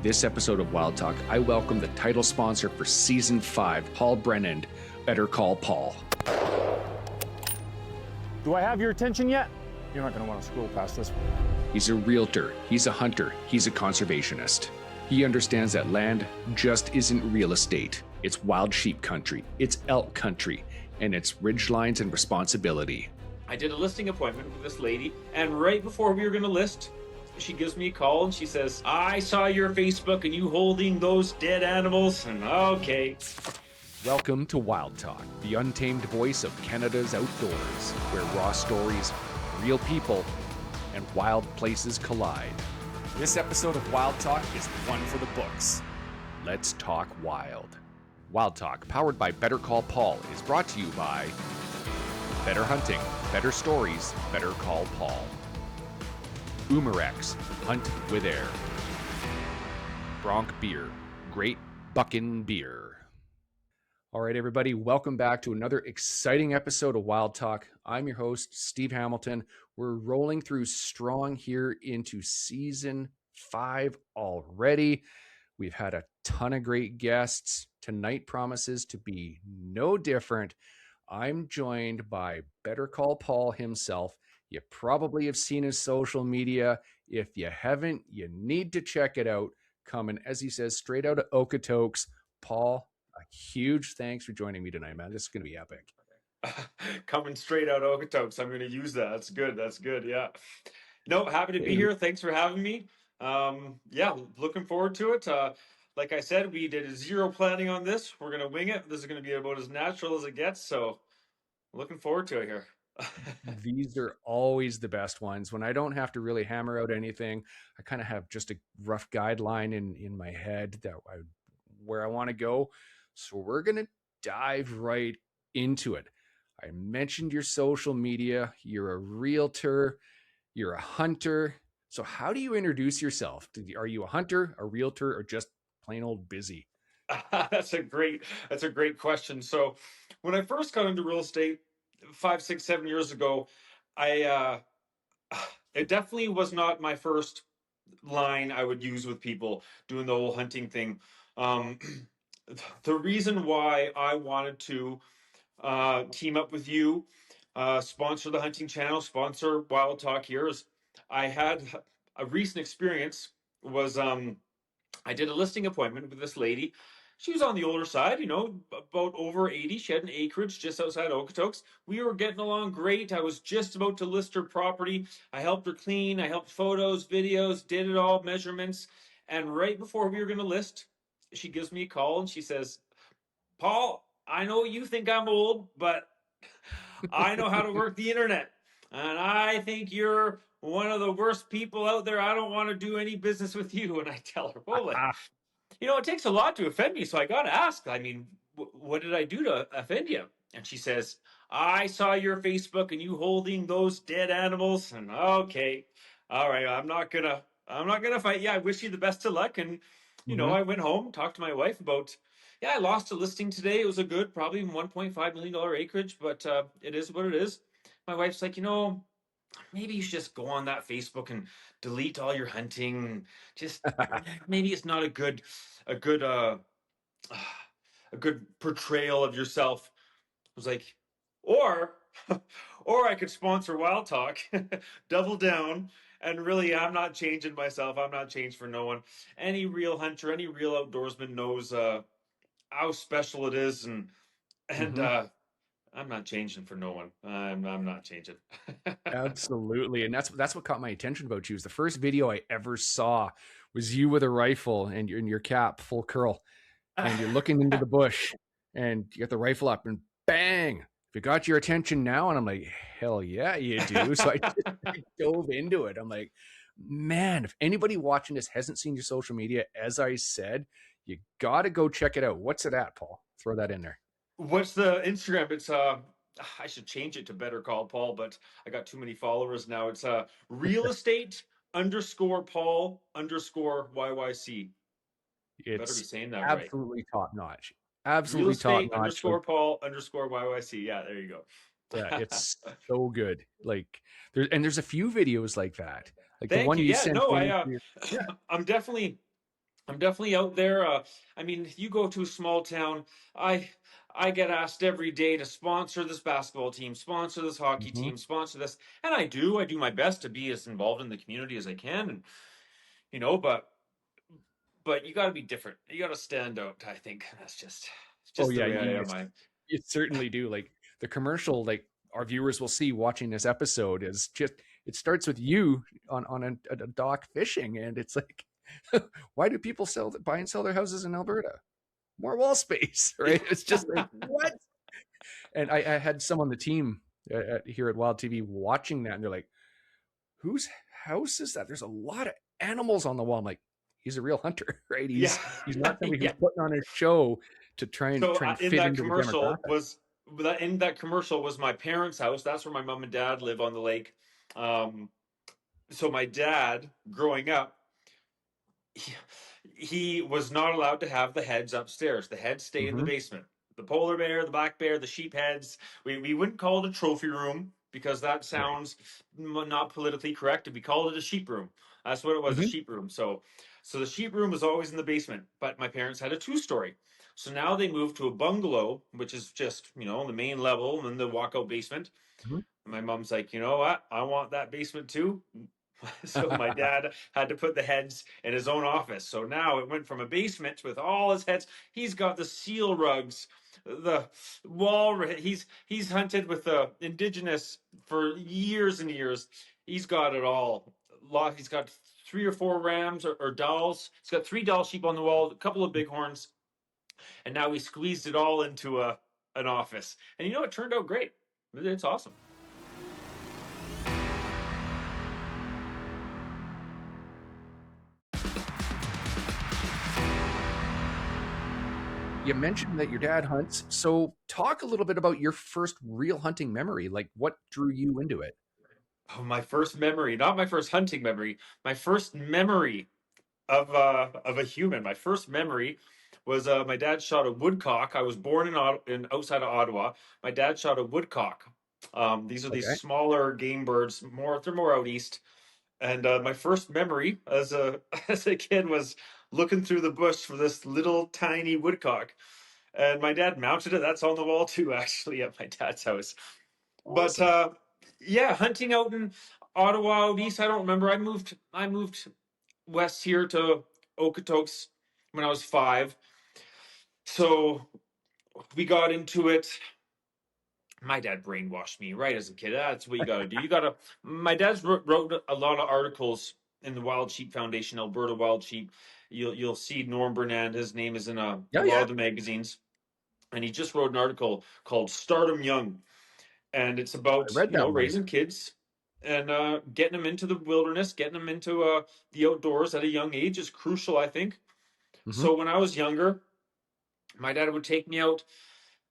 This episode of Wild Talk, I welcome the title sponsor for Season 5, Paul Brennan, Better Call Paul. Do I have your attention yet? You're not going to want to scroll past this one. He's a realtor, he's a hunter, he's a conservationist. He understands that land just isn't real estate. It's wild sheep country, it's elk country, and it's ridgelines and responsibility. I did a listing appointment with this lady, and right before we were going to list, she gives me a call and she says, I saw your Facebook and you holding those dead animals. And okay. Welcome to Wild Talk, the untamed voice of Canada's outdoors, where raw stories, real people, and wild places collide. This episode of Wild Talk is one for the books. Let's talk wild. Wild Talk, powered by Better Call Paul, is brought to you by Better Hunting, Better Stories, Better Call Paul. Umarex, Hunt with Air. Bronc Beer, Great Buckin' Beer. All right, everybody, welcome back to another exciting episode of Wild Talk. I'm your host, Steve Hamilton. We're rolling through strong here into Season 5 already. We've had a ton of great guests. Tonight promises to be no different. I'm joined by Better Call Paul himself. You probably have seen his social media. If you haven't, you need to check it out. Coming, as he says, straight out of Okotoks. Paul, a huge thanks for joining me tonight, man. This is going to be epic. Coming straight out of Okotoks. I'm going to use that. That's good. That's good. Yeah. No, happy to be here. Thanks for having me. Yeah, looking forward to it. Like I said, we did zero planning on this. We're going to wing it. This is going to be about as natural as it gets. So looking forward to it here. These are always the best ones. When I don't have to really hammer out anything, I kind of have just a rough guideline in my head that where I want to go. So we're going to dive right into it. I mentioned your social media. You're a realtor. You're a hunter. So how do you introduce yourself? Are you a hunter, a realtor, or just plain old busy? That's a great question. So when I first got into real estate 5, 6, 7 years ago, I it definitely was not my first line I would use with people doing the whole hunting thing. Um, the reason why I wanted to team up with you, sponsor the hunting channel, sponsor Wild Talk here is I had a recent experience was I did a listing appointment with this lady. She was on the older side, about over 80. She had an acreage just outside Okotoks. We were getting along great. I was just about to list her property. I helped her clean. I helped photos, videos, did it all, measurements. And right before we were going to list, she gives me a call and she says, Paul, I know you think I'm old, but I know how to work the internet. And I think you're one of the worst people out there. I don't want to do any business with you. And I tell her, well, it takes a lot to offend me. So I got to ask, I mean, what did I do to offend you? And she says, I saw your Facebook and you holding those dead animals. And okay, all right, I'm not gonna fight you. I wish you the best of luck. And I went home, talked to my wife about, yeah, I lost a listing today. It was a good, probably $1.5 million acreage, but it is what it is. My wife's like, maybe you should just go on that Facebook and delete all your hunting. Just maybe it's not a good a good a good portrayal of yourself. I was like, or or I could sponsor Wild Talk, double down, and really I'm not changing myself. I'm not changed for no one. Any real hunter, any real outdoorsman knows how special it is, and I'm not changing for no one. I'm not changing. Absolutely. And that's what caught my attention about you. Is the first video I ever saw was you with a rifle and your cap full curl, and you're looking into the bush and you got the rifle up and bang, if it got your attention now. And I'm like, hell yeah, you do. So I dove into it. I'm like, man, if anybody watching this hasn't seen your social media, as I said, you got to go check it out. What's it at, Paul? Throw that in there. What's the Instagram? It's I should change it to Better Call Paul, but I got too many followers now. It's real estate underscore Paul underscore YYC. Better be It's saying that right. absolutely top notch. Real Absolutely top estate notch. underscore Paul underscore YYC. Yeah, there you go. Yeah, it's so good. Like there's a few videos like that. Like the Thank one you. you Yeah, sent no, me. I'm definitely I'm definitely out there. I mean, you go to a small town. I I get asked every day to sponsor this basketball team, sponsor this hockey Hmm. team, sponsor this, and I do. I do my best to be as involved in the community as I can, and but you got to be different. You got to stand out. I think that's just it's Oh just the yeah, way I am. I you certainly do. Like the commercial, like our viewers will see watching this episode is just it starts with you on a dock fishing, and it's like, why do people buy and sell their houses in Alberta? More wall space, right? It's just like what? And I had some on the team here at Wild TV watching that, and they're like, "Whose house is that? There's a lot of animals on the wall." I'm like, "He's a real hunter, right? yeah He's not somebody who's yeah. putting on a show to try and So in fit that into the commercial demographic." was that in that commercial was my parents' house. That's where my mom and dad live on the lake. Um, so my dad, growing up, he, he was not allowed to have the heads upstairs. The heads stay in the Hmm. basement. The polar bear, the black bear, the sheep heads. We wouldn't call it a trophy room because that Right. sounds not politically correct. We called it a sheep room. That's what it was, a Hmm. sheep room. So the sheep room was always in the basement, but my parents had a two-story. So now they moved to a bungalow, which is just, the main level and then the walkout basement. Hmm. And my mom's like, you know what? I want that basement too. So my dad had to put the heads in his own office. So now it went from a basement with all his heads. He's got the seal rugs, the wall. He's hunted with the indigenous for years and years. He's got it all. He's got three or four rams or dolls. He's got three doll sheep on the wall, a couple of bighorns, and now we squeezed it all into a an office. And it turned out great. It's awesome. You mentioned that your dad hunts, so talk a little bit about your first real hunting memory. Like, what drew you into it? Oh, my first memory, not my first hunting memory, my first memory of a human. My first memory was my dad shot a woodcock. I was born in outside of Ottawa. My dad shot a woodcock. These are these Okay. smaller game birds. They're more out east. And my first memory as a as a kid was looking through the bush for this little tiny woodcock. And my dad mounted it. That's on the wall too, actually, at my dad's house. But Awesome. yeah, hunting out in Ottawa out east. I don't remember. I moved west here to Okotoks when I was 5. So we got into it. My dad brainwashed me right as a kid. That's what you got to do. My dad's wrote a lot of articles in the Wild Sheep Foundation, Alberta Wild Sheep. You'll see Norm Brennan. His name is in a Yeah, lot yeah. of the magazines. And he just wrote an article called Start 'em Young. And it's I about, read that one. raising kids and getting them into the wilderness, getting them into the outdoors at a young age is crucial, I think. Hmm. So when I was younger, my dad would take me out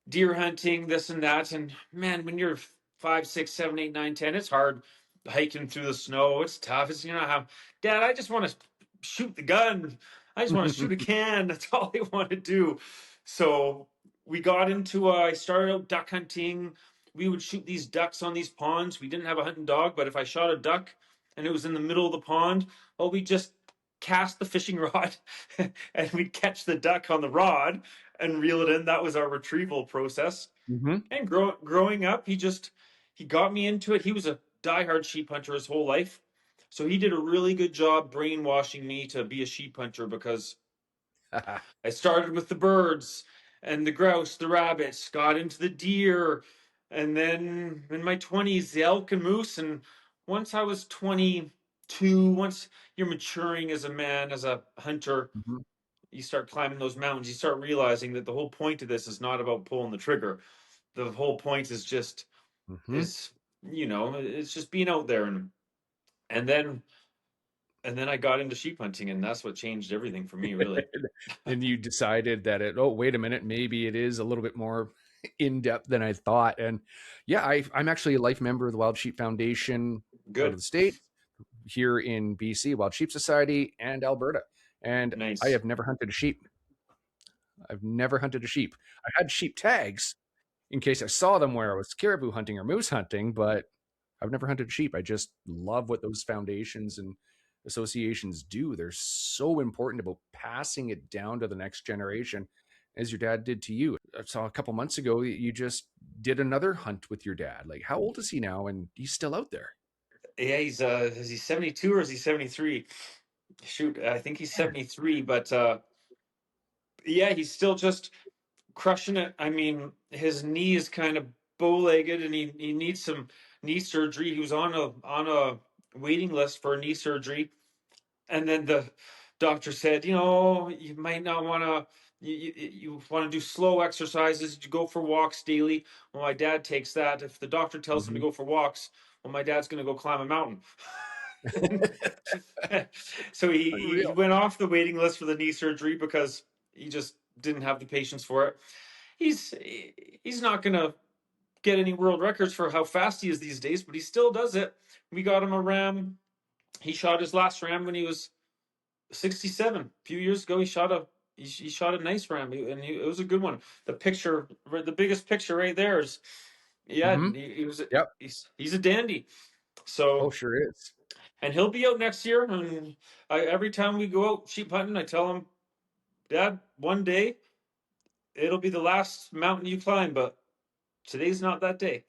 deer hunting, this and that. And man, when you're 5, 6, 7, 8, 9, 10, it's hard hiking through the snow. It's tough. It's how, Dad, I just want to shoot the gun. I just want to shoot a can. That's all I want to do. So we got into. I started out duck hunting. We would shoot these ducks on these ponds. We didn't have a hunting dog, but if I shot a duck and it was in the middle of the pond, well, we just cast the fishing rod and we'd catch the duck on the rod and reel it in. That was our retrieval process. Hmm. And growing up, he got me into it. He was a diehard sheep hunter his whole life, so he did a really good job brainwashing me to be a sheep hunter because I started with the birds and the grouse, the rabbits, got into the deer, and then in my 20s, the elk and moose. And once I was 22, once you're maturing as a man, as a hunter, Hmm. you start climbing those mountains, you start realizing that the whole point of this is not about pulling the trigger. The whole point is just Hmm. is it's just being out there and then I got into sheep hunting and that's what changed everything for me really. And you decided that oh, wait a minute, maybe it is a little bit more in depth than I thought. And yeah, I'm actually a life member of the Wild Sheep Foundation out of Good. the States, here in BC, Wild Sheep Society, and Alberta. And I Nice. have never hunted a sheep. I've never hunted a sheep. I had sheep tags in case I saw them where I was caribou hunting or moose hunting, but I've never hunted a sheep. I just love what those foundations and associations do. They're so important about passing it down to the next generation, as your dad did to you. I saw a couple months ago you just did another hunt with your dad. Like, how old is he now, and he's still out there? Yeah, he's is he 72 or is he 73? Shoot, I think he's 73, but yeah, he's still just crushing it. I mean, his knee is kind of bow-legged, and he needs some knee surgery. He was on a waiting list for knee surgery, and then the doctor said, you might not want to. You want to do slow exercises. You go for walks daily. Well, my dad takes that. If the doctor tells him to Mm-hmm. go for walks, well, my dad's going to go climb a mountain. So he Unreal. went off the waiting list for the knee surgery because he just didn't have the patience for it. He's he's not going to get any world records for how fast he is these days, but he still does it. We got him a ram. He shot his last ram when he was 67. A few years ago, he shot a nice ram, and it was a good one. The biggest picture right there is, yeah, Mm-hmm. he was Yep. he's a dandy. Oh, So, sure is. and he'll be out next year. And every time we go out sheep hunting, I tell him, Dad, one day it'll be the last mountain you climb, but today's not that day.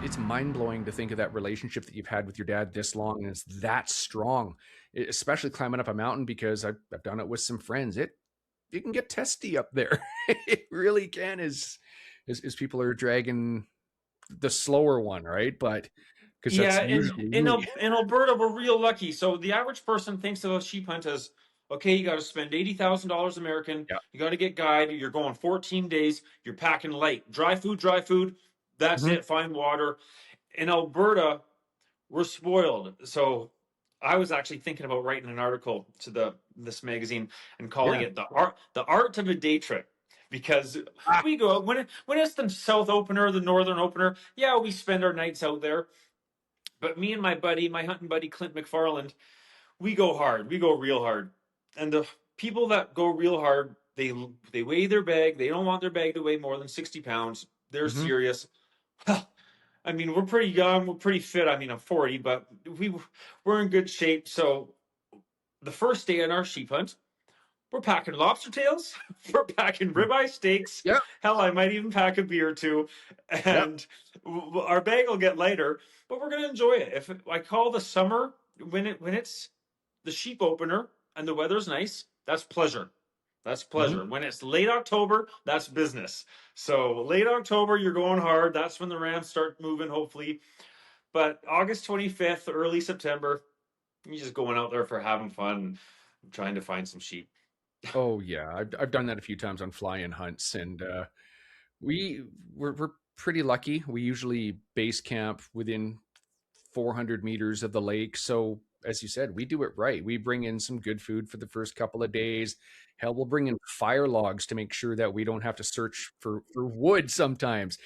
It's mind-blowing to think of that relationship that you've had with your dad this long, and it's that strong, especially climbing up a mountain, because I've done it with some friends. It can get testy up there. It really can, as people are dragging the slower one, right? But because Yeah, that's and usually me. In Alberta, we're real lucky. So the average person thinks of a sheep hunt as, okay, you got to spend $80,000 American. Yeah. You got to get guide. You're going 14 days. You're packing light, dry food, dry food. That's Mhm. it. Find water. In Alberta, we're spoiled. So I was actually thinking about writing an article to this magazine and calling Yeah. it the art of a day trip, because Ah. we go when it's the south opener, the northern opener. Yeah, we spend our nights out there. But me and my hunting buddy Clint McFarland, we go hard. We go real hard. And the people that go real hard, they weigh their bag. They don't want their bag to weigh more than 60 pounds. They're Mhm. serious. I mean, we're pretty young. We're pretty fit. I mean, I'm 40, but we're in good shape. So the first day on our sheep hunt, we're packing lobster tails. We're packing ribeye steaks. Yep. Hell, I might even pack a beer too. Yep. And our bag will get lighter, but we're gonna enjoy it. If I call the summer when it's the sheep opener and the weather's nice, that's pleasure. That's Mhm. pleasure. When it's late October, that's business. So late October, you're going hard. That's when the rams start moving, hopefully. But August 25th, early September, you're just going out there for having fun, trying to find some sheep. Oh yeah, I've done that a few times on fly-in hunts, and we we're pretty lucky. We usually base camp within 400 meters of the lake. So, as you said, we do it right. We bring in some good food for the first couple of days. Hell, we'll bring in fire logs to make sure that we don't have to search for wood sometimes.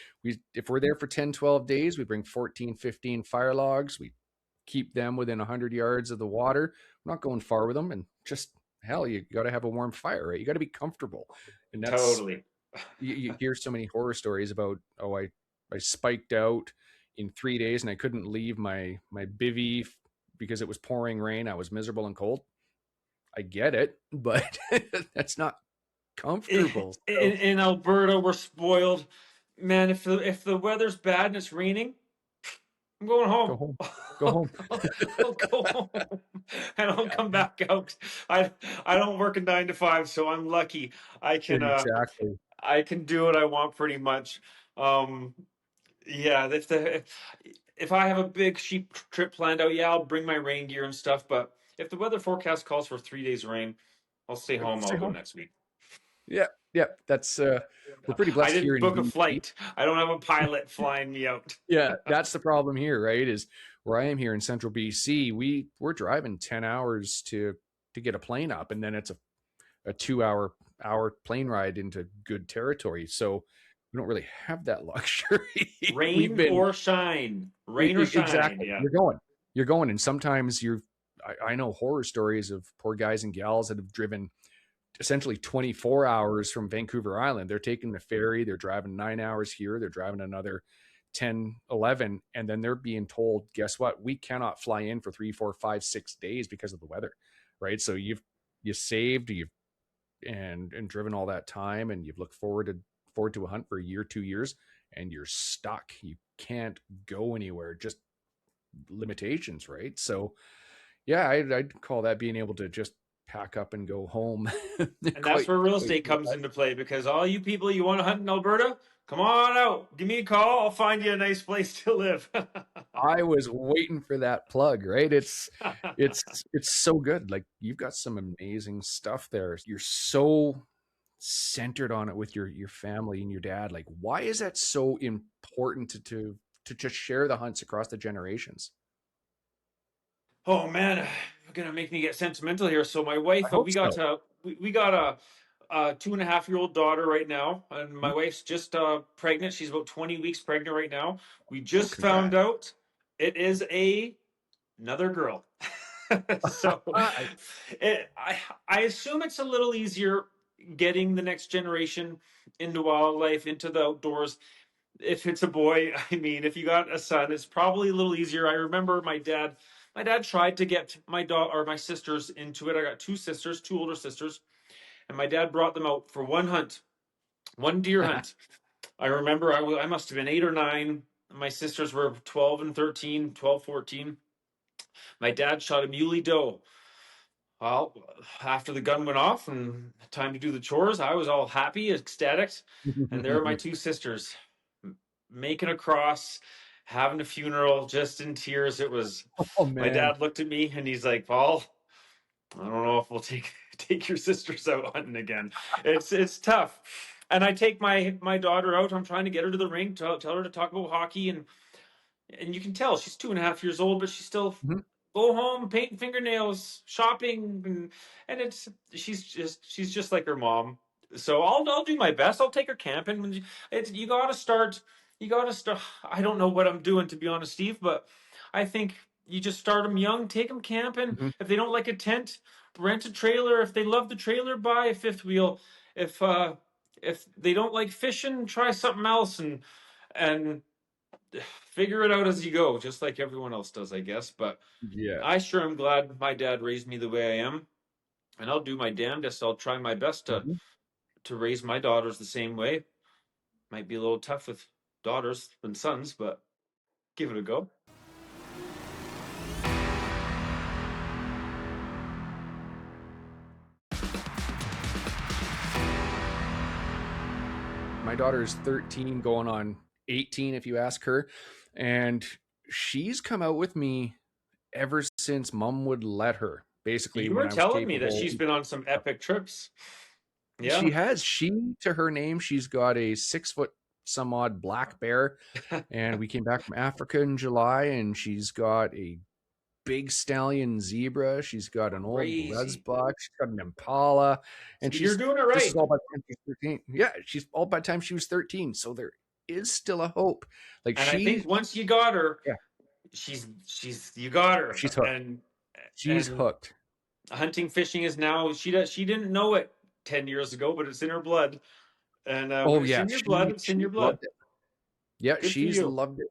If we're there for 10, 12 days, we bring 14, 15 fire logs. We keep them within 100 yards of the water. We're not going far with them. And just, hell, you got to have a warm fire, right? You got to be comfortable. And that's Totally. you hear so many horror stories about, oh, I spiked out in 3 days and I couldn't leave my bivvy because it was pouring rain. I was miserable and cold. I get it, but that's not in, comfortable. So in Alberta, we're spoiled. Man, if the weather's bad and it's raining, I'm going go home. home. Go home. I'll go home and I'll come back out. I I don't work a 9 to 5, so I'm lucky. I can uh Exactly. I can do what I want pretty much. Um, yeah, if I have a big sheep trip planned out, yeah, I'll bring my rain gear and stuff. But if the weather forecast calls for 3 days rain, I'll stay home. Stay I'll go home. next week. Yeah. Yeah. That's we're pretty I blessed here didn't in book a BC. flight. I don't have a pilot flying me out. Yeah, that's the problem here, right? Is where I am here in central BC, we're driving 10 hours to get a plane up, and then it's a 2 hour plane ride into good territory. So we don't really have that luxury. We've Rain been or shine. Rain or shine. exactly. Yeah. You're going, and sometimes I know horror stories of poor guys and gals that have driven essentially 24 hours from Vancouver Island. They're taking the ferry, they're driving 9 hours here, they're driving another 10, 11, and then they're being told, guess what? We cannot fly in for 3, 4, 5, 6 days because of the weather, right? So you saved, you've and driven all that time, and you've looked forward to a hunt for a year, 2 years, and you're stuck. You can't go anywhere, just limitations, right? So yeah, I'd call that being able to just pack up and go home. And that's quite where real quite estate comes into play, because all you people, you want to hunt in Alberta, come on out, give me a call, I'll find you a nice place to live. I was waiting for that plug, right? It's so good. Like, you've got some amazing stuff there. You're so centered on it with your family and your dad. Like, why is that so important to just share the hunts across the generations? Oh man, you're gonna make me get sentimental here. So my I wife, hope we got so. we got a 2.5-year-old daughter right now, and my Mhm. wife's just pregnant. She's about 20 weeks pregnant right now. We Oh, just found congrats. out it is another girl. So I, it, I assume it's a little easier getting the next generation into wildlife, into the outdoors. If it's a boy, I mean, if you got a son, it's probably a little easier. I remember my dad tried to get my dog or my sisters into it. I got two sisters, two older sisters, and my dad brought them out for one hunt, one deer hunt. I remember I must have been 8 or 9. My sisters were 12 and 13, 12, 14. My dad shot a muley doe. Well, after the gun went off and time to do the chores, I was all happy, ecstatic. And there are my two sisters making a cross, having a funeral, just in tears. It was, oh my man. dad looked at me and he's like, Paul, I don't know if we'll take your sisters out hunting again. It's tough. And I take my daughter out. I'm trying to get her to the rink, tell her to talk about hockey, and you can tell she's 2.5 years old, but she's still Mhm. go home, painting fingernails, shopping, and it's she's just like her mom. So I'll do my best. I'll take her camping. It's you got to start. You got to start. I don't know what I'm doing, to be honest, Steve, but I think you just start them young. Take them camping. Mhm. If they don't like a tent, rent a trailer. If they love the trailer, buy a fifth wheel. If uh if they don't like fishing, try something else, and figure it out as you go, just like everyone else does, I guess. But Yeah. I sure am glad my dad raised me the way I am, and I'll do my damnedest. I'll try my best to Mhm. raise my daughters the same way. Might be a little tough with daughters than sons, but give it a go. My daughter's 13 going on 18 if you ask her, and she's come out with me ever since mom would let her, basically You when were I was telling me that capable. she's been on some epic trips. She Yeah. has. She, to her name, she's got a 6 foot some odd black bear, and we came back from Africa in July, and she's got a big stallion zebra. She's got an old Crazy. Rezbuck. She's got an Impala, So and you're she's doing it this is right. all by the time she's 13. Yeah, she's all by the time she was 13. So there is still a hope. Like, And I think once you got her, yeah, she's you got her. she's hooked. She's And hooked. hunting, fishing is now, she didn't know it 10 years ago, but it's in her blood. And when Oh it's yeah, in your blood, it's in she your loved blood. it. Yeah, Good for she's you. loved it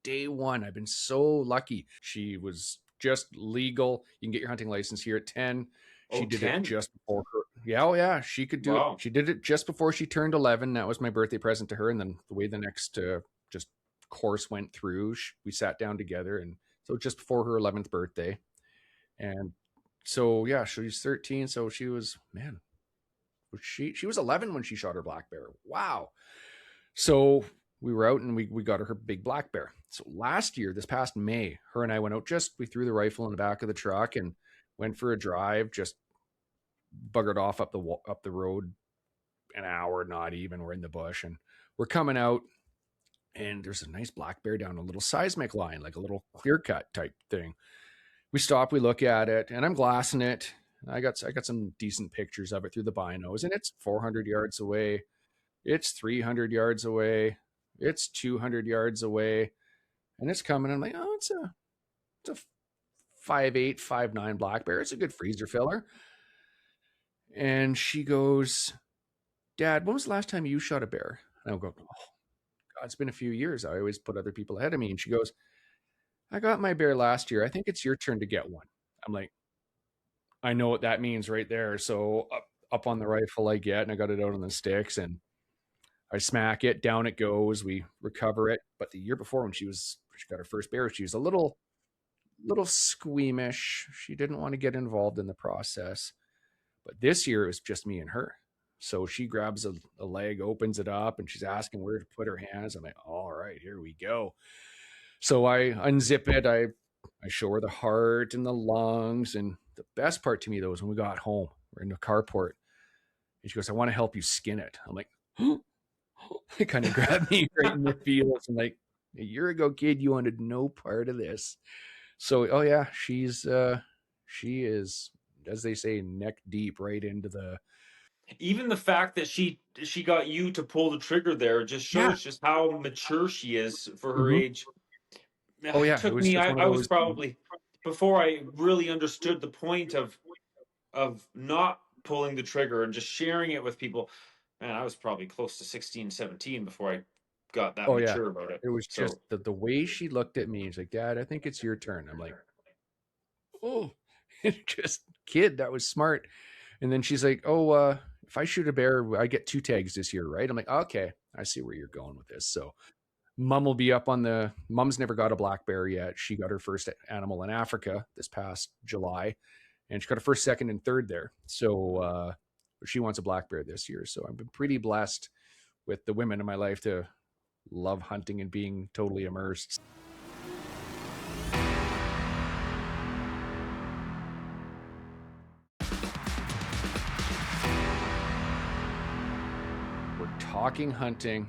day one. I've been so lucky. She was just legal. You can get your hunting license here at 10. She Oh, did it 10. just before her. Yeah, oh yeah, she could do it. Wow. She did it just before she turned 11. That was my birthday present to her. And then the way the next just course went through, we sat down together. And so just before her 11th birthday. And so, yeah, she's 13. So she was, man, she was 11 when she shot her black bear. Wow. So we were out and we got her big black bear. So last year, this past May, her and I went out, we threw the rifle in the back of the truck and went for a drive, just buggered off up the road an hour, not even. We're in the bush and we're coming out, and there's a nice black bear down a little seismic line, like a little clear cut type thing. We stop, we look at it, and I'm glassing it. I got some decent pictures of it through the binos, and it's 400 yards away. It's 300 yards away. It's 200 yards away, and it's coming. I'm like, oh, it's a 5'8", 5'9" black bear. It's a good freezer filler. And she goes, Dad, when was the last time you shot a bear? And I'll go, oh, God, it's been a few years. I always put other people ahead of me. And she goes, I got my bear last year. I think it's your turn to get one. I'm like, I know what that means right there. So up on the rifle I get, and I got it out on the sticks, and I smack it, down it goes. We recover it. But the year before, when she got her first bear, she was a little squeamish. She didn't want to get involved in the process. But this year it was just me and her. So she grabs a leg, opens it up, and she's asking where to put her hands. I'm like, all right, here we go. So I unzip it. I show her the heart and the lungs. And the best part to me, though, is when we got home, we're in the carport, and she goes, I want to help you skin it. I'm like, it kind of grabbed me right in the feels. And like, a year ago, kid, you wanted no part of this. So, oh yeah, she is, as they say, neck deep right into the, Even the fact that she got you to pull the trigger there just yeah. shows just how mature she is for her Mm-hmm. age. Oh It yeah, it took was me, just one of I was those. probably, before I really understood the point of not pulling the trigger and just sharing it with people, man, I was probably close to 16, 17 before I got that Oh yeah, mature about it. it was just So the way she looked at me. She's like, Dad, I think it's your turn. I'm like, oh, just kid, that was smart. And then she's like, oh, if I shoot a bear, I get 2 tags this year, right? I'm like, okay, I see where you're going with this. So mom will be up on the, mom's never got a black bear yet. She got her first animal in Africa this past July, and she got her first, second, and third there. So she wants a black bear this year. So I've been pretty blessed with the women in my life to love hunting and being totally immersed. We're talking hunting.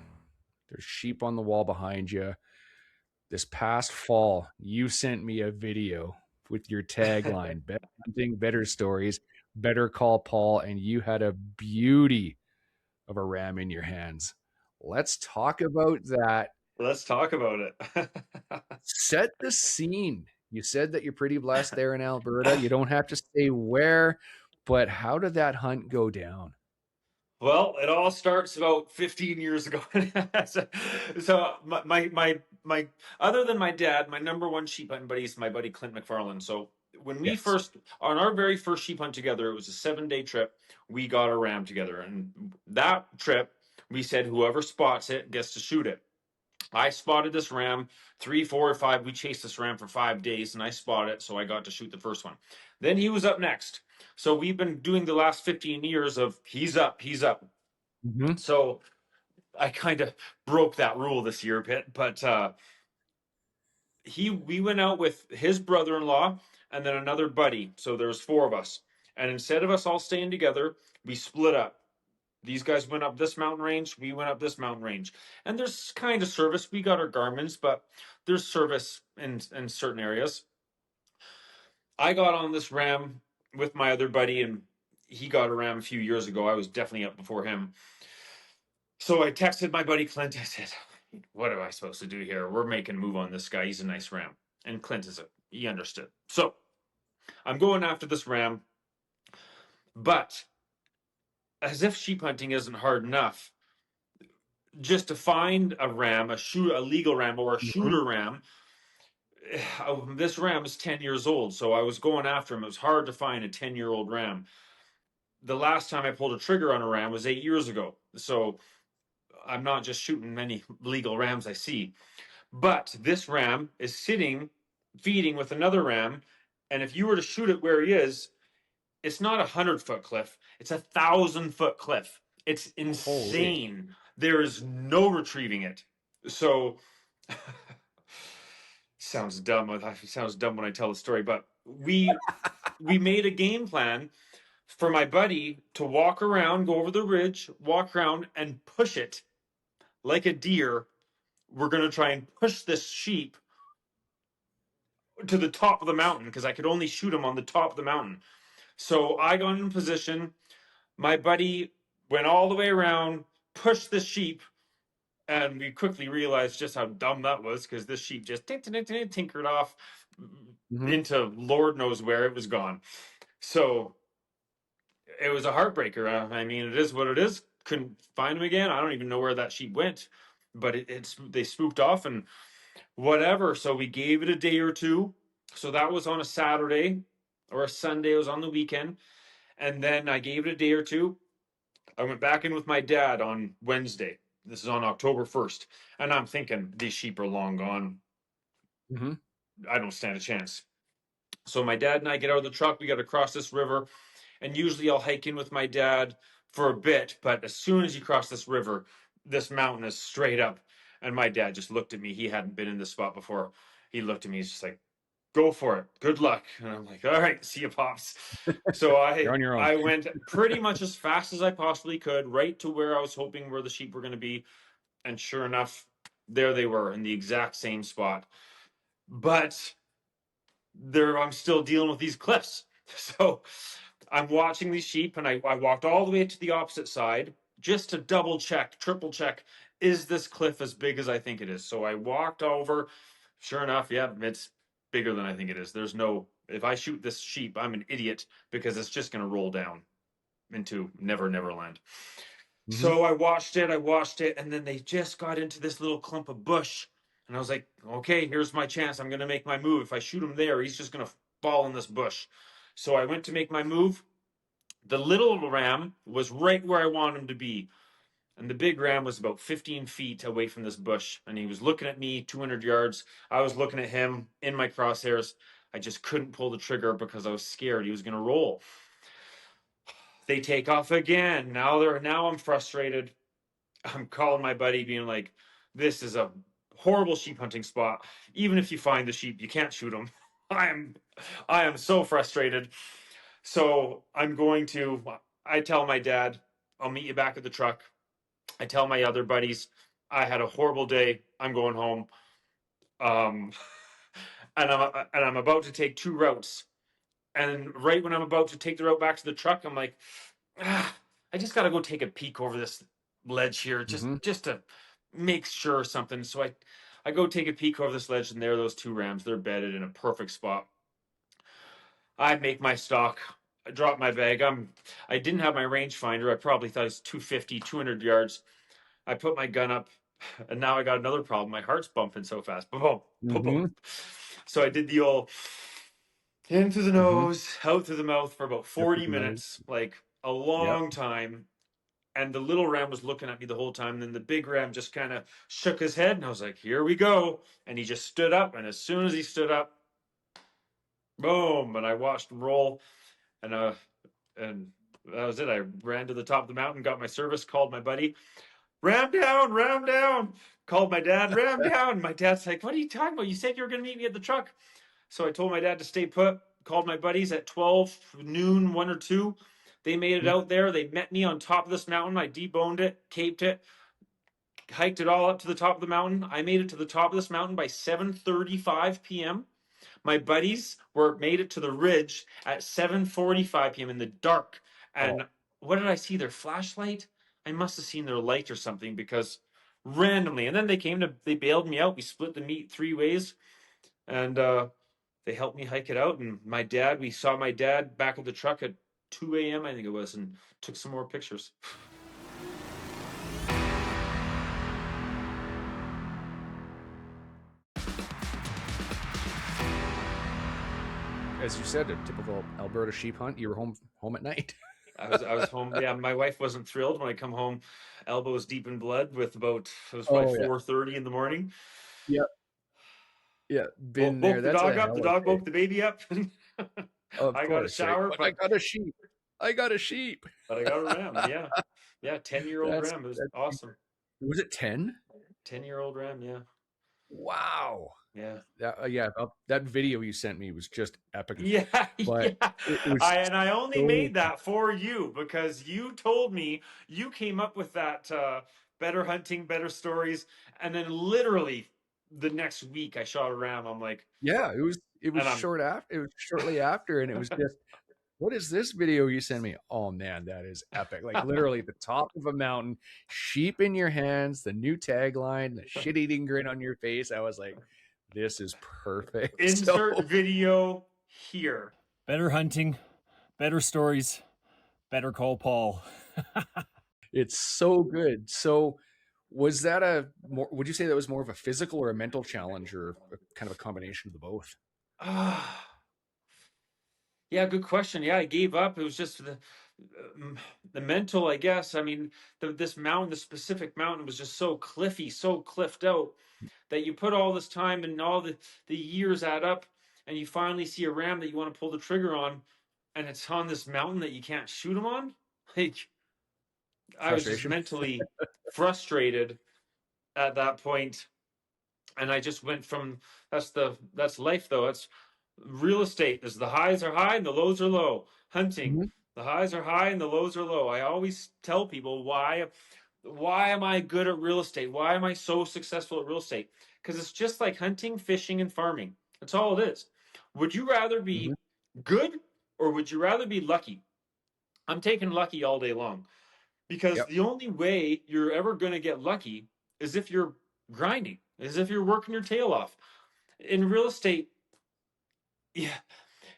There's sheep on the wall behind you. This past fall, you sent me a video with your tagline, better hunting, better stories, better call Paul, and you had a beauty of a ram in your hands. Let's talk about that. let's talk about it. Set the scene. You said that you're pretty blessed there in Alberta. You don't have to say where, but how did that hunt go down? Well, it all starts about 15 years ago. So my other than my dad, my number one sheep hunting buddy is my buddy Clint McFarland. So when we Yes. first on our very first sheep hunt together, it was a 7-day trip. We got a ram together, and that trip we said whoever spots it gets to shoot it. I spotted this ram 3, 4, or 5. We chased this ram for 5 days, and I spotted it, so I got to shoot the first one. Then he was up next. So we've been doing the last 15 years of he's up, he's up. Mm-hmm. So I kind of broke that rule this year a bit, but we went out with his brother-in-law and then another buddy. So there's 4 of us, and instead of us all staying together, we split up. These guys went up this mountain range, we went up this mountain range, and there's kind of service. We got our Garmins, but there's service in certain areas. I got on this ram with my other buddy, and he got a ram a few years ago. I was definitely up before him. So I texted my buddy Clint. I said, what am I supposed to do here? We're making a move on this guy. He's a nice ram. And Clint he understood. So I'm going after this ram, but as if sheep hunting isn't hard enough, just to find a ram, a legal ram or a Mm-hmm. shooter ram, this ram is 10 years old. So I was going after him. It was hard to find a 10-year-old ram. The last time I pulled a trigger on a ram was 8 years ago. So I'm not just shooting many legal rams I see. But this ram is sitting, feeding with another ram. And if you were to shoot it where he is, it's not 100-foot cliff, it's 1,000-foot cliff. It's Holy. insane. There is no retrieving it. So sounds dumb. It sounds dumb when I tell the story, but we made a game plan for my buddy to walk around, go over the ridge, walk around, and push it like a deer. We're going to try and push this sheep to the top of the mountain because I could only shoot him on the top of the mountain. So I got in position. My buddy went all the way around, pushed the sheep, and we quickly realized just how dumb that was because this sheep just tinkered off Mm-hmm. into Lord knows where. It was gone. So it was a heartbreaker. I mean, it is what it is. Couldn't find him again. I don't even know where that sheep went, but they spooked off and whatever. So we gave it a day or two. So that was on a Saturday or a Sunday. It was on the weekend. And then I gave it a day or two. I went back in with my dad on Wednesday. This is on October 1st. And I'm thinking, these sheep are long gone. Mm-hmm. I don't stand a chance. So my dad and I get out of the truck. We got to cross this river. And usually I'll hike in with my dad for a bit. But as soon as you cross this river, this mountain is straight up. And my dad just looked at me. He hadn't been in this spot before. He looked at me. He's just like, go for it. Good luck. And I'm like, all right, see you, Pops. So You're on your own. I went pretty much as fast as I possibly could, right to where I was hoping where the sheep were going to be. And sure enough, there they were in the exact same spot. But there, I'm still dealing with these cliffs. So I'm watching these sheep, and I walked all the way to the opposite side just to double check, triple check, is this cliff as big as I think it is? So I walked over. Sure enough, yeah, it's bigger than I think it is. There's no, if I shoot this sheep, I'm an idiot because it's just going to roll down into Never Never Land. Mm-hmm. So I watched it, and then they just got into this little clump of bush. And I was like, okay, here's my chance. I'm going to make my move. If I shoot him there, he's just going to fall in this bush. So I went to make my move. The little ram was right where I wanted him to be. And the big ram was about 15 feet away from this bush. And he was looking at me 200 yards. I was looking at him in my crosshairs. I just couldn't pull the trigger because I was scared he was going to roll. They take off again. Now I'm frustrated. I'm calling my buddy, being like, "This is a horrible sheep hunting spot. Even if you find the sheep, you can't shoot them." I am so frustrated. So I tell my dad, "I'll meet you back at the truck." I tell my other buddies, "I had a horrible day. I'm going home." Um, and I'm about to take two routes. And right when I'm about to take the route back to the truck, I'm like, I just got to go take a peek over this ledge here, Mm-hmm. just to make sure or something. So I go take a peek over this ledge, and there are those two rams. They're bedded in a perfect spot. I make my stock. I drop my bag. I didn't have my rangefinder. I probably thought it's 250, 200 yards. I put my gun up, and now I got another problem. My heart's bumping so fast. Boom, boom, boom, Mm-hmm. boom. So I did the old in through the Mm-hmm. nose, out through the mouth for about Yep, 40 the nose. minutes, like a Yep. long time. And the little ram was looking at me the whole time. And then the big ram just kind of shook his head, and I was like, here we go. And he just stood up. And as soon as he stood up, boom, and I watched him roll. And that was it. I ran to the top of the mountain, got my service, called my buddy, ram down, ram down. Called my dad, ram down. My dad's like, what are you talking about? You said you were going to meet me at the truck. So I told my dad to stay put, called my buddies at 12 noon, 1 or 2. They made it out there. They met me on top of this mountain. I deboned it, caped it, hiked it all up to the top of the mountain. I made it to the top of this mountain by 7:35 p.m. My buddies were made it to the ridge at 7:45 p.m. in the dark. Oh. And what did I see? Their flashlight? I must have seen their light or something, because randomly. And then they bailed me out. We split the meat 3 ways. And they helped me hike it out. And we saw my dad back at the truck at 2 a.m., I think it was, and took some more pictures. As you said, a typical Alberta sheep hunt. You were home at night. I was home. Yeah, my wife wasn't thrilled when I come home, elbows deep in blood. It was Oh probably yeah. 4:30 in the morning. Yep. Yeah. Been there. Woke the That's a dog up. hell The of a dog day. woke the baby up. Of I got a course, right? shower, But I got a sheep. I got a sheep. but I got a ram. Yeah, 10-year-old That's ram. It was that's awesome. was it 10? 10-year-old ram. Yeah, Wow. yeah. That video you sent me was just epic. Yeah, But yeah. it was I only so made that for you because you told me you came up with that better hunting, better stories, and then literally the next week I shot a ram. I'm like, yeah, it was and I'm shortly after, and it was just, what is this video you sent me? Oh man, that is epic. Like literally the top of a mountain, sheep in your hands, the new tagline, the shit-eating grin on your face. I was like, this is perfect. insert So video here. Better hunting, better stories, Better call Paul. It's so good. So, was that a more? Would you say that was more of a physical or a mental challenge, or a, kind of a combination of the both? Ah, yeah, good question. Yeah, I gave up. It was just um, the mental, I guess. I mean, this mountain, the specific mountain, was just so cliffy, so cliffed out that you put all this time and all the years add up, and you finally see a ram that you want to pull the trigger on, and it's on this mountain that you can't shoot him on. Like, I was just Frustration. mentally frustrated at that point, and I just went from that's life though. It's real estate. Is the highs are high and the lows are low. Hunting, Mhm. the highs are high and the lows are low. I always tell people why am I good at real estate? Why am I so successful at real estate? Because it's just like hunting, fishing, and farming. That's all it is. Would you rather Mhm. be good or would you rather be lucky? I'm taking lucky all day long because Yep. the only way you're ever going to get lucky is if you're grinding, is if you're working your tail off. In real estate, yeah,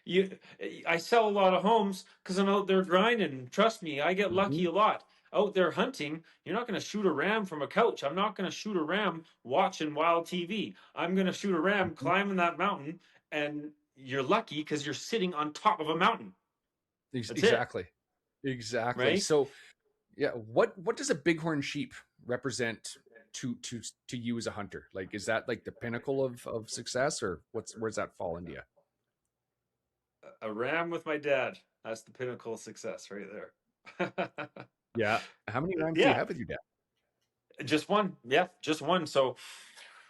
you I sell a lot of homes because I'm out there grinding. Trust me, I get lucky Mhm. a lot. Out there hunting, you're not going to shoot a ram from a couch. I'm not going to shoot a ram watching wild TV. I'm going to shoot a ram Mhm. climbing that mountain, and you're lucky because you're sitting on top of a mountain. That's it, Exactly. Exactly. right? So, yeah, what does a bighorn sheep represent to you as a hunter? Like, is that like the pinnacle of success, or where's that fall into you? A ram with my dad. That's the pinnacle of success right there. Yeah. How many rams do you Yeah, have with your dad? just one. Yeah, just one. So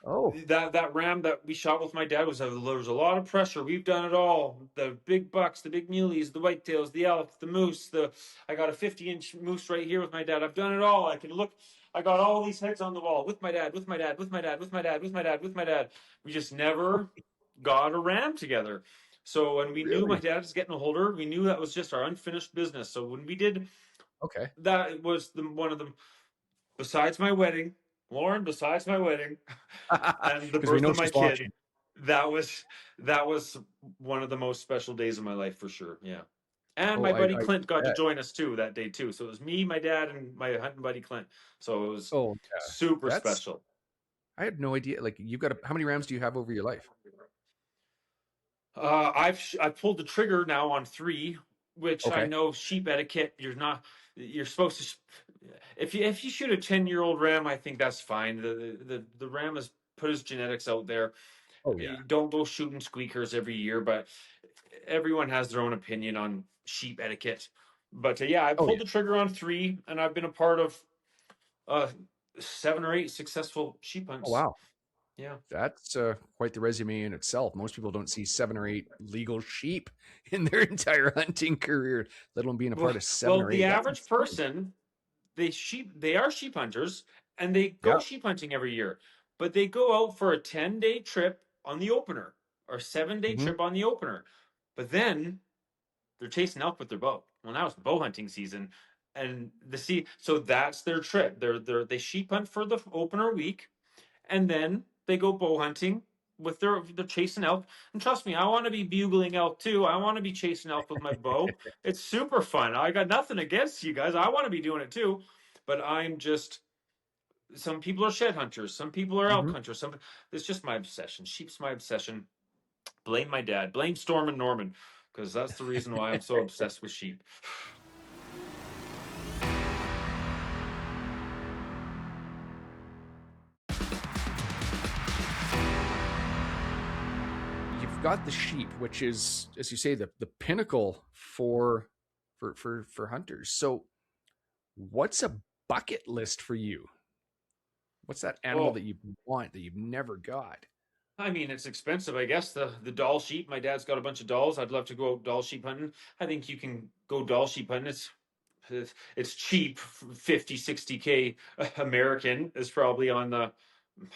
Oh. that ram that we shot with my dad was there was a lot of pressure. We've done it all. The big bucks, the big muleys, the whitetails, the elk, the moose. The I got a 50-inch moose right here with my dad. I've done it all. I can look. I got all these heads on the wall with my dad, with my dad, with my dad, with my dad, with my dad, with my dad. We just never got a ram together. So when we knew my Really? dad was getting older, we knew that was just our unfinished business. So when we did Okay. that, it was one of the besides my wedding, Lauren, besides my wedding and the Because we birth know of my she's kid, watching. that was that was one of the most special days of my life for sure. Yeah. And Oh, my buddy I Clint got to bet. join us too that day too. So it was me, my dad, and my hunting buddy Clint. So it was Oh, yeah. super That's special. I had no idea. Like, you've got how many rams do you have over your life? I've pulled the trigger now on three, which I Okay. know sheep etiquette. You're supposed to if you shoot a 10-year-old ram, I think that's fine. The ram has put his genetics out there. Oh yeah. You don't go shooting squeakers every year, but everyone has their own opinion on sheep etiquette. But yeah, I Oh yeah. pulled the trigger on three, and I've been a part of uh, 7 or 8 successful sheep Oh hunts. wow. Yeah. That's quite the resume in itself. Most people don't see 7 or 8 legal sheep in their entire hunting career, let alone being a part Well, of seven well, or the eight. That's average insane. person, they are sheep hunters, and they Yeah. go sheep hunting every year, but they go out for a 10-day trip on the opener or 7-day Hmm. trip on the opener, but then they're chasing elk with their bow. Well, now it's bow hunting season, and so that's their trip. They sheep hunt for the opener week, and then they go bow hunting with they're chasing elk. And trust me, I want to be bugling elk too. I want to be chasing elk with my bow. It's super fun. I got nothing against you guys. I want to be doing it too, but I'm just some people are shed hunters. Some people are elk Hmm. hunters. It's just my obsession. Sheep's my obsession. Blame my dad. Blame Storm and Norman because that's the reason why I'm so obsessed with sheep. You've got the sheep, which is, as you say, the pinnacle for hunters. So, what's a bucket list for you? What's that animal Oh, that you want that you've never got? I mean, it's expensive, I guess. The doll sheep. My dad's got a bunch of dolls. I'd love to go doll sheep hunting. I think you can go doll sheep hunting. It's cheap. 50, 60K American is probably on the.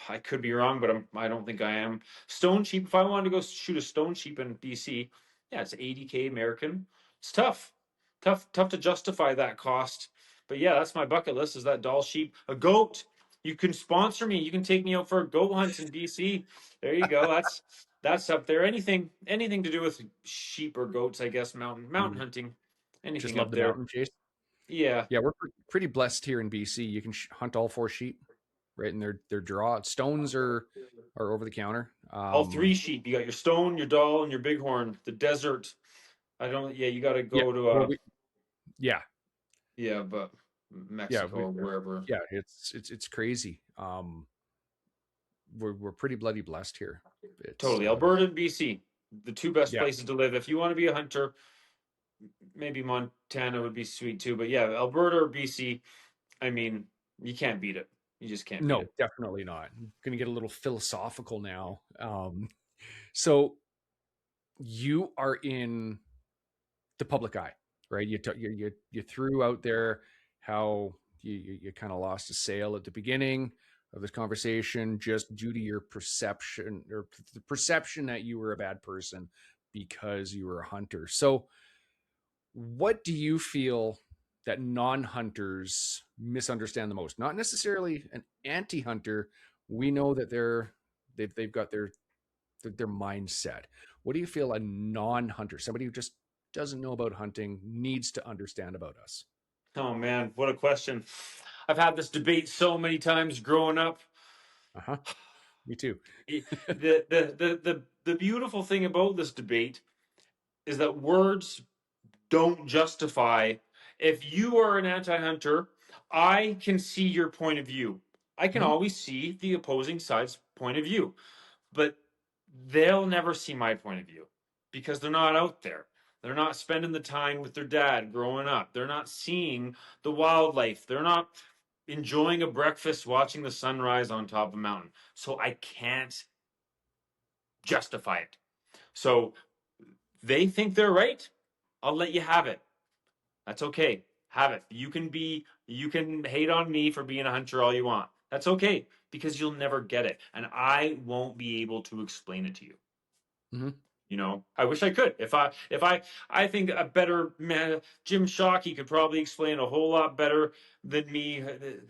I could be wrong, but I don't think I am. Stone sheep. If I wanted to go shoot a stone sheep in BC, yeah, it's 80K American. It's tough, tough to justify that cost. But yeah, that's my bucket list. Is that doll sheep? A goat. You can sponsor me. You can take me out for a goat hunt in BC. There you go. That's up there. Anything to do with sheep or goats, I guess. Mountain You hunting. just Anything love up the there. mountain chase. Yeah. Yeah, we're pretty blessed here in BC. You can hunt all four sheep, right? And their draw stones are over the counter. All three sheep. You got your stone, your doll, and your bighorn. The desert. I don't. Yeah, you got to Yeah, go to well, yeah, yeah, but yeah, Mexico, wherever. yeah. It's crazy. We're pretty bloody blessed here. It's Totally. Alberta and BC, the two best yeah, places to live. If you want to be a hunter, maybe Montana would be sweet too. But yeah, Alberta or BC, I mean, you can't beat it. You just can't beat no, it. definitely not. I'm gonna get a little philosophical now. So you are in the public eye, right? You threw out there how you kind of lost a sale at the beginning of this conversation just due to your perception or the perception that you were a bad person because you were a hunter. So, what do you feel that non-hunters misunderstand the most? Not necessarily an anti-hunter. We know that they've got their mindset. What do you feel a non-hunter, somebody who just doesn't know about hunting, needs to understand about us? Oh man, what a question. I've had this debate so many times growing up. Uh-huh. Me too. The beautiful thing about this debate is that words don't justify. If you are an anti-hunter, I can see your point of view. I can Mhm. always see the opposing side's point of view, but they'll never see my point of view because they're not out there. They're not spending the time with their dad growing up. They're not seeing the wildlife. They're not enjoying a breakfast watching the sunrise on top of a mountain. So I can't justify it. So they think they're right. I'll let you have it. That's okay. Have it. You can hate on me for being a hunter all you want. That's okay because you'll never get it. And I won't be able to explain it to you. Mhm. I wish I could. I think a better man, Jim Shockey could probably explain a whole lot better than me.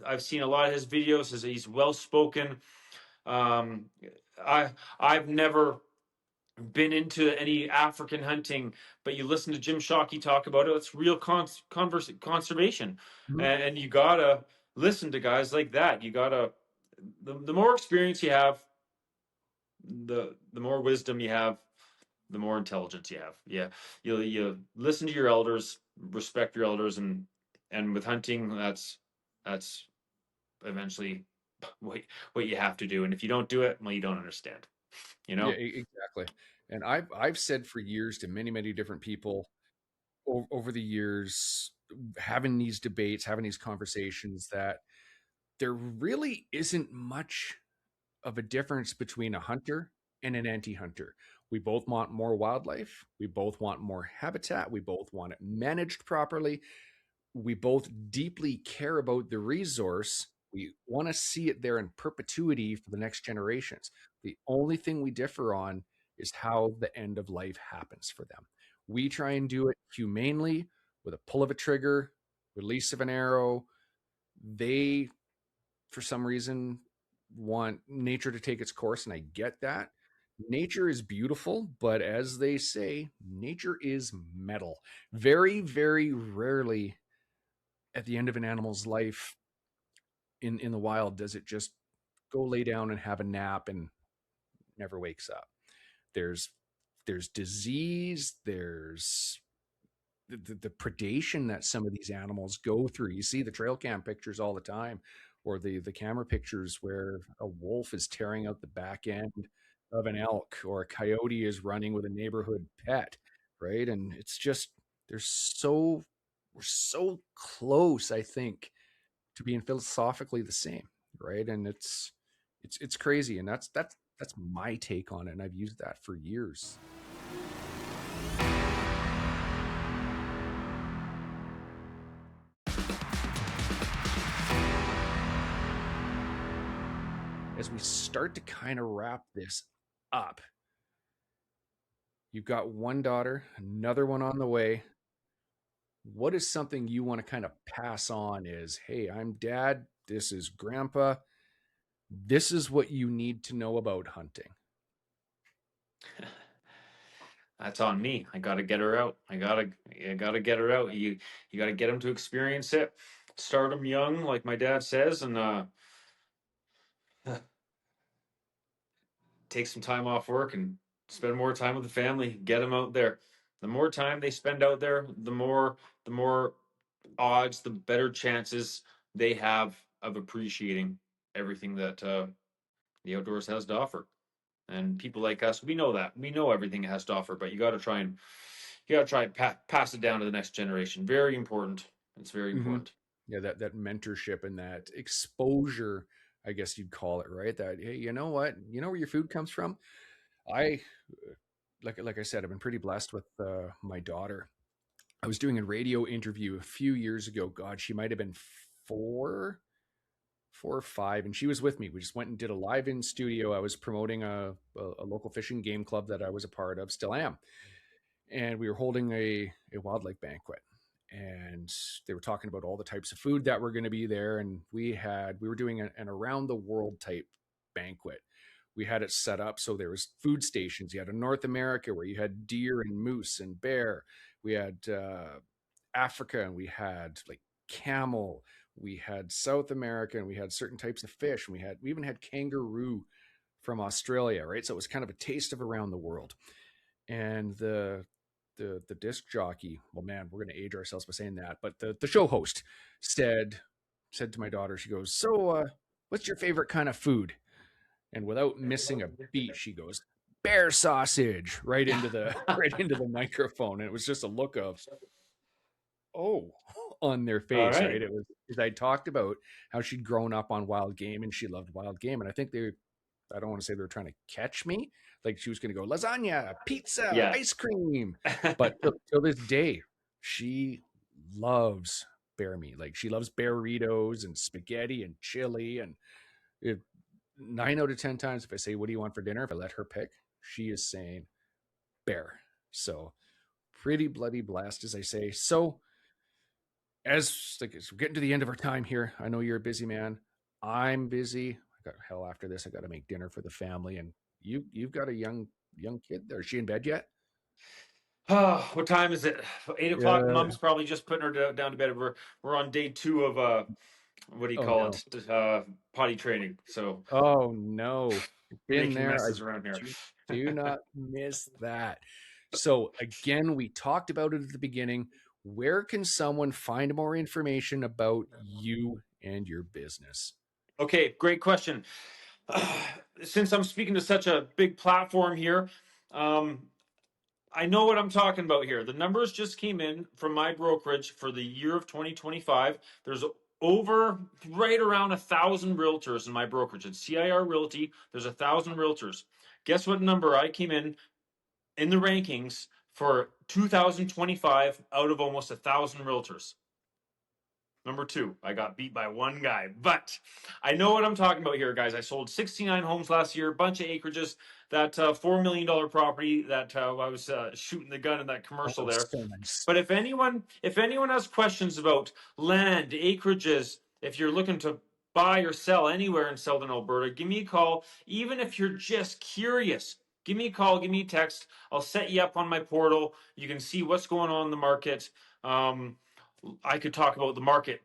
I've seen a lot of his videos. He's well spoken. Um, I I've never been into any African hunting, but you listen to Jim Shockey talk about it. It's real conservation, Mhm. and you gotta listen to guys like that. You gotta the more experience you have, the more wisdom you have, the more intelligence you have. Yeah, you listen to your elders, respect your elders, and with hunting, that's eventually what what you have to do. And if you don't do it, well, you don't understand. You Yeah, know. exactly. And I've said for years to many different people over the years, having these debates, having these conversations, that there really isn't much of a difference between a hunter and an anti-hunter. We both want more wildlife. We both want more habitat. We both want it managed properly. We both deeply care about the resource. We want to see it there in perpetuity for the next generations. The only thing we differ on is how the end of life happens for them. We try and do it humanely with a pull of a trigger, release of an arrow. They, for some reason, want nature to take its course, and I get that. Nature is beautiful, but as they say, nature is metal. Very rarely at the end of an animal's life in the wild does it just go lay down and have a nap and never wakes up. There's there's disease, there's the predation that some of these animals go through. You see the trail cam pictures all the time, or the camera pictures where a wolf is tearing out the back end of an elk, or a coyote is running with a neighborhood pet, right? And it's just there's so we're so close, I think, to being philosophically the same, right? And it's crazy, and that's my take on it, and I've used that for years. As we start to kind of wrap this up, you've got one daughter, another one on the way. What is something you want to kind of pass on is, hey, I'm dad, this is grandpa, this is what you need to know about hunting? That's on me. I got to get her out. I gotta get her out. You got to get them to experience it. Start them young, like my dad says, and take some time off work and spend more time with the family. Get them out there. The more time they spend out there, the more odds, the better chances they have of appreciating everything that the outdoors has to offer. And people like us, we know that. We know everything it has to offer, but you got to try and pass it down to the next generation. Very important. It's very Mm-hmm. important. Yeah, that mentorship and that exposure, I guess you'd call it, right? That, hey, you know what? You know where your food comes from? I like I said, I've been pretty blessed with my daughter. I was doing a radio interview a few years ago. God, she might have been four or five, and she was with me. We just went and did a live in studio. I was promoting a local fishing game club that I was a part of, still am, and we were holding a wildlife banquet. And they were talking about all the types of food that were going to be there, and we were doing an around the world type banquet. We had it set up so there was food stations. You had a North America where you had deer and moose and bear. We had Africa, and we had like camel. We had South America, and we had certain types of fish. And we even had kangaroo from Australia, right? So it was kind of a taste of around the world. And the disc jockey, well, man, we're going to age ourselves by saying that, but the show host said to my daughter, she goes, so what's your favorite kind of food? And without missing a beat, she goes, bear sausage, right into the right into the microphone. And it was just a look of, oh, on their All face, right? right. It was because I talked about how she'd grown up on wild game and she loved wild game. And I think I don't want to say they were trying to catch me. Like she was going to go lasagna, pizza, Yeah. ice cream. But till this day, she loves bear meat. Like she loves burritos and spaghetti and chili. And it, 9 out of 10 times, if I say, what do you want for dinner? If I let her pick, she is saying bear. So pretty bloody blessed, as I say. So as we're getting to the end of our time here, I know you're a busy man. I'm busy. I got hell after this. I got to make dinner for the family, and you've got a young kid there. Is she in bed yet? Oh, what time is it? 8 o'clock. Yeah. Mom's probably just putting her down to bed. We're on day two of what do you Oh call no. it? Potty training. So Oh no. Been making there. I messes around here. do not miss that. So again, we talked about it at the beginning. Where can someone find more information about you and your business? Okay, great question. Since I'm speaking to such a big platform here, um, I know what I'm talking about here. The numbers just came in from my brokerage for the year of 2025. There's over right around 1,000 realtors in my brokerage. It's CIR Realty. There's 1,000 realtors. Guess what number I came in the rankings for 2025 out of almost 1,000 realtors? Number two. I got beat by one guy, but I know what I'm talking about here, guys. I sold 69 homes last year, a bunch of acreages. That $4 million property that I was shooting the gun in that commercial Oh, there. so nice. But if anyone has questions about land, acreages, if you're looking to buy or sell anywhere in Southern Alberta, give me a call. Even if you're just curious, give me a call, give me a text. I'll set you up on my portal. You can see what's going on in the market. I could talk about the market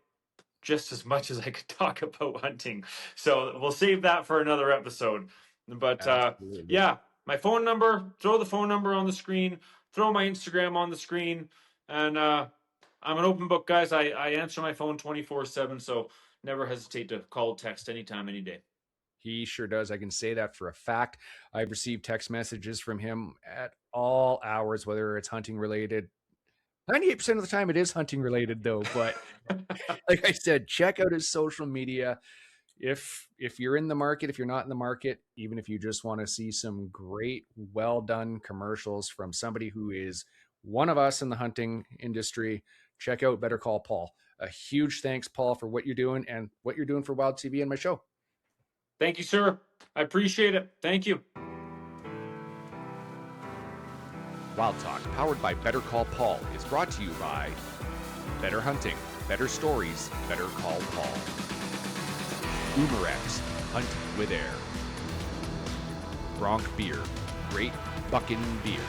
just as much as I could talk about hunting. So we'll save that for another episode. But Absolutely. yeah, my phone number, throw the phone number on the screen, throw my Instagram on the screen. And I'm an open book, guys. I answer my phone 24/7. So never hesitate to call, text anytime, any day. He sure does. I can say that for a fact. I've received text messages from him at all hours, whether it's hunting related. 98% of the time it is hunting related though, but like I said, check out his social media. If you're in the market, if you're not in the market, even if you just want to see some great, well done commercials from somebody who is one of us in the hunting industry, check out Better Call Paul. A huge thanks, Paul, for what you're doing and what you're doing for Wild TV and my show. Thank you, sir. I appreciate it. Thank you. Wild Talk, powered by Better Call Paul, is brought to you by Better Hunting, Better Stories, Better Call Paul. Umarex, Hunt with Air. Bronc Beer, Great Buckin' Beer.